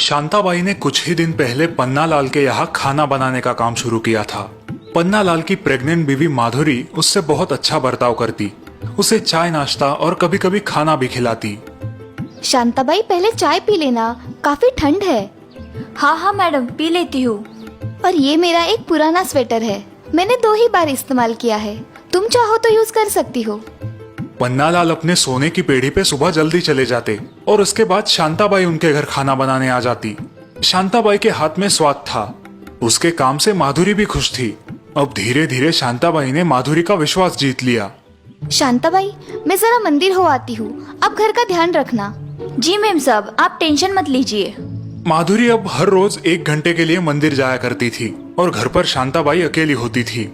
शांताबाई ने कुछ ही दिन पहले पन्नालाल के यहाँ खाना बनाने का काम शुरू किया था। पन्नालाल की प्रेग्नेंट बीवी माधुरी उससे बहुत अच्छा बर्ताव करती, उसे चाय नाश्ता और कभी कभी खाना भी खिलाती। शांताबाई पहले चाय पी लेना, काफी ठंड है। हाँ हाँ मैडम, पी लेती हूँ। और ये मेरा एक पुराना स्वेटर है, मैंने 2 ही बार इस्तेमाल किया है, तुम चाहो तो यूज कर सकती हो। पन्नालाल अपने सोने की पेढ़ी पे सुबह जल्दी चले जाते और उसके बाद शांताबाई उनके घर खाना बनाने आ जाती। शांताबाई के हाथ में स्वाद था, उसके काम से माधुरी भी खुश थी। अब धीरे धीरे शांताबाई ने माधुरी का विश्वास जीत लिया। शांताबाई, मैं जरा मंदिर हो आती हूँ, आप घर का ध्यान रखना। जी मैम साहब, आप टेंशन मत लीजिए। माधुरी अब हर रोज 1 घंटे के लिए मंदिर जाया करती थी और घर पर शांताबाई अकेली होती थी।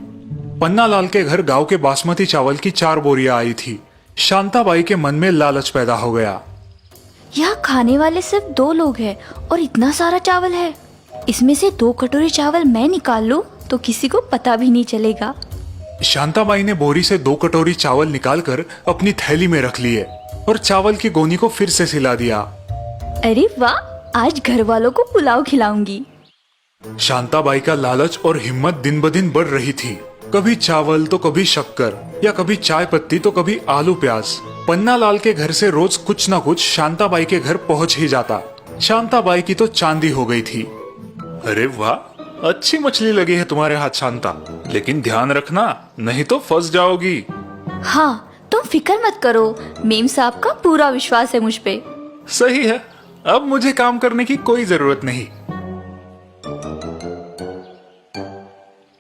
पन्नालाल के घर गांव के बासमती चावल की 4 बोरियां आई थी। शांताबाई के मन में लालच पैदा हो गया। यहाँ खाने वाले सिर्फ 2 लोग हैं और इतना सारा चावल है। इसमें से 2 कटोरी चावल मैं निकाल लूं तो किसी को पता भी नहीं चलेगा। शांताबाई ने बोरी से 2 कटोरी चावल निकालकर अपनी थैली में रख लिए और चावल की गोनी को फिर से सिला दिया। अरे वाह, आज घर वालों को पुलाव खिलाऊंगी। शांताबाई का लालच और हिम्मत दिन ब दिन बढ़ रही थी। कभी चावल तो कभी शक्कर, या कभी चाय पत्ती तो कभी आलू प्याज। पन्नालाल के घर से रोज कुछ न कुछ शांताबाई के घर पहुंच ही जाता। शांताबाई की तो चांदी हो गई थी। अरे वाह, अच्छी मछली लगी है तुम्हारे हाथ शांता, लेकिन ध्यान रखना नहीं तो फंस जाओगी। हाँ, तुम फिक्र मत करो, मेम साहब का पूरा विश्वास है मुझ पे। सही है, अब मुझे काम करने की कोई जरूरत नहीं।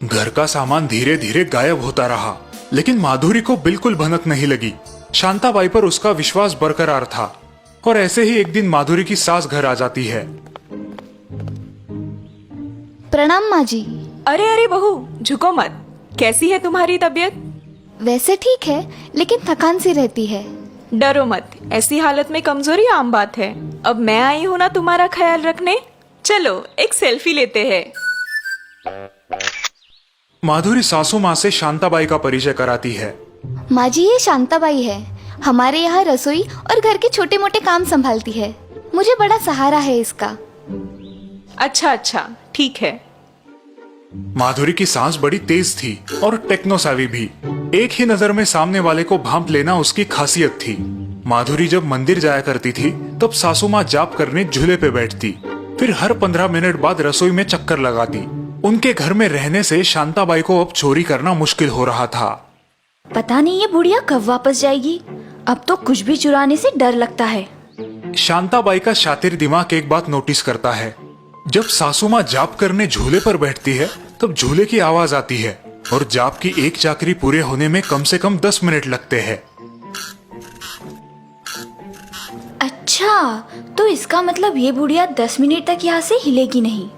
घर का सामान धीरे धीरे गायब होता रहा, लेकिन माधुरी को बिल्कुल भनक नहीं लगी। शांताबाई पर उसका विश्वास बरकरार था। और ऐसे ही एक दिन माधुरी की सास घर आ जाती है। प्रणाम माँ जी। अरे अरे बहू, झुको मत। कैसी है तुम्हारी तबीयत? वैसे ठीक है, लेकिन थकान सी रहती है। डरो मत, ऐसी हालत में कमजोरी आम बात है। अब मैं आई हूँ ना तुम्हारा ख्याल रखने। चलो एक सेल्फी लेते हैं। माधुरी सासू माँ से शांताबाई का परिचय कराती है। माँ जी, ये शांताबाई है, हमारे यहाँ रसोई और घर के छोटे मोटे काम संभालती है। मुझे बड़ा सहारा है इसका। अच्छा अच्छा, ठीक है। माधुरी की सांस बड़ी तेज थी और टेक्नो savvy भी। एक ही नजर में सामने वाले को भांप लेना उसकी खासियत थी। माधुरी जब मंदिर जाया करती थी तब सासू माँ जाप करने झूले पे बैठती, फिर हर 15 मिनट बाद रसोई में चक्कर लगाती। उनके घर में रहने से शांताबाई को अब चोरी करना मुश्किल हो रहा था। पता नहीं ये बुढ़िया कब वापस जाएगी। अब तो कुछ भी चुराने से डर लगता है। शांताबाई का शातिर दिमाग एक बात नोटिस करता है। जब सासू माँ जाप करने झूले पर बैठती है तब झूले की आवाज आती है और जाप की एक चाकरी पूरे होने में कम से कम 10 मिनट लगते हैं। अच्छा, तो इसका मतलब ये बुढ़िया 10 मिनट तक यहाँ से हिलेगी नहीं।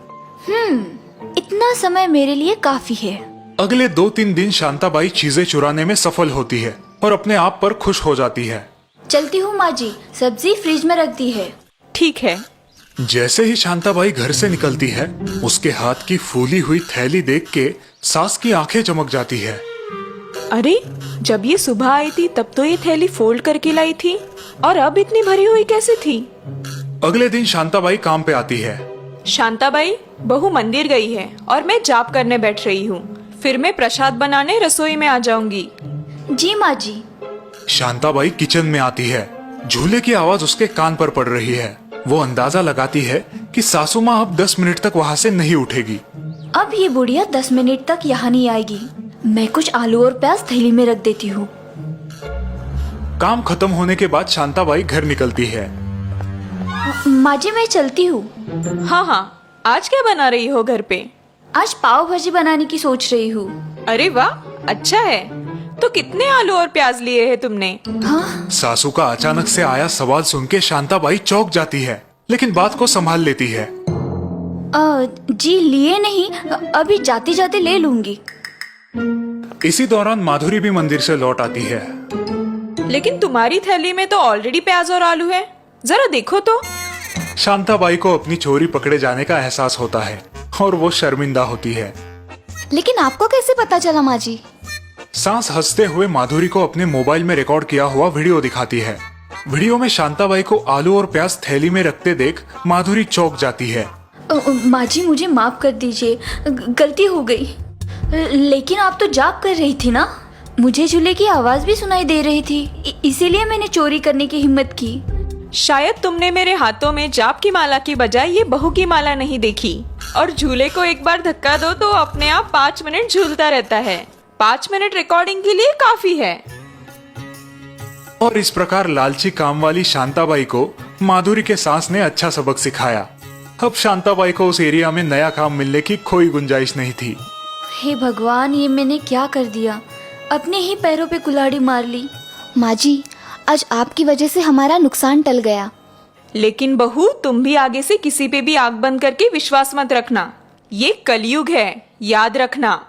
इतना समय मेरे लिए काफी है। अगले 2-3 दिन शांताबाई चीजें चुराने में सफल होती है और अपने आप पर खुश हो जाती है। चलती हूँ माँ जी, सब्जी फ्रिज में रख दी है। ठीक है। जैसे ही शांताबाई घर से निकलती है, उसके हाथ की फूली हुई थैली देख के सास की आंखें चमक जाती है। अरे, जब ये सुबह आई थी तब तो ये थैली फोल्ड करके लाई थी, और अब इतनी भरी हुई कैसे थी? अगले दिन शांताबाई काम पे आती है। शांताबाई, बहू मंदिर गई है और मैं जाप करने बैठ रही हूँ। फिर मैं प्रसाद बनाने रसोई में आ जाऊंगी। जी माँ जी। शांताबाई किचन में आती है। झूले की आवाज उसके कान पर पड़ रही है। वो अंदाजा लगाती है कि सासू माँ अब 10 मिनट तक वहाँ से नहीं उठेगी। अब ये बुढ़िया 10 मिनट तक यहाँ नहीं आएगी। मैं कुछ आलू और प्याज थैली में रख देती हूँ। काम खत्म होने के बाद शांताबाई घर निकलती है। माँ जी, मैं चलती हूँ। हाँ हाँ, आज क्या बना रही हो घर पे? आज पाव भाजी बनाने की सोच रही हूँ। अरे वाह, अच्छा है। तो कितने आलू और प्याज लिए हैं तुमने? हाँ? सासू का अचानक से आया सवाल सुन के शांताबाई चौंक जाती है, लेकिन बात को संभाल लेती है। जी लिए नहीं, अभी जाते जाते ले लूंगी। इसी दौरान माधुरी भी मंदिर से लौट आती है। लेकिन तुम्हारी थैली में तो ऑलरेडी प्याज और आलू है, जरा देखो तो। शांताबाई को अपनी चोरी पकड़े जाने का एहसास होता है और वो शर्मिंदा होती है। लेकिन आपको कैसे पता चला माँ जी? सास हंसते हुए माधुरी को अपने मोबाइल में रिकॉर्ड किया हुआ वीडियो दिखाती है। वीडियो में शांताबाई को आलू और प्याज थैली में रखते देख माधुरी चौंक जाती है। माँ जी मुझे माफ कर दीजिए, गलती हो गई। लेकिन आप तो जाप कर रही थी ना, मुझे झूले की आवाज भी सुनाई दे रही थी, इसीलिए मैंने चोरी करने की हिम्मत की। शायद तुमने मेरे हाथों में जाप की माला की बजाय ये बहू की माला नहीं देखी। और झूले को एक बार धक्का दो तो अपने आप 5 मिनट झूलता रहता है। 5 मिनट रिकॉर्डिंग के लिए काफी है। और इस प्रकार लालची काम वाली शांताबाई को माधुरी के सास ने अच्छा सबक सिखाया। अब शांताबाई को उस एरिया में नया काम मिलने की कोई गुंजाइश नहीं थी। हे भगवान, ये मैंने क्या कर दिया, अपने ही पैरों पे कुल्हाड़ी मार ली। माँ जी, आज आपकी वजह से हमारा नुकसान टल गया। लेकिन बहू, तुम भी आगे से किसी पे भी आंख बंद करके विश्वास मत रखना। ये कलयुग है, याद रखना।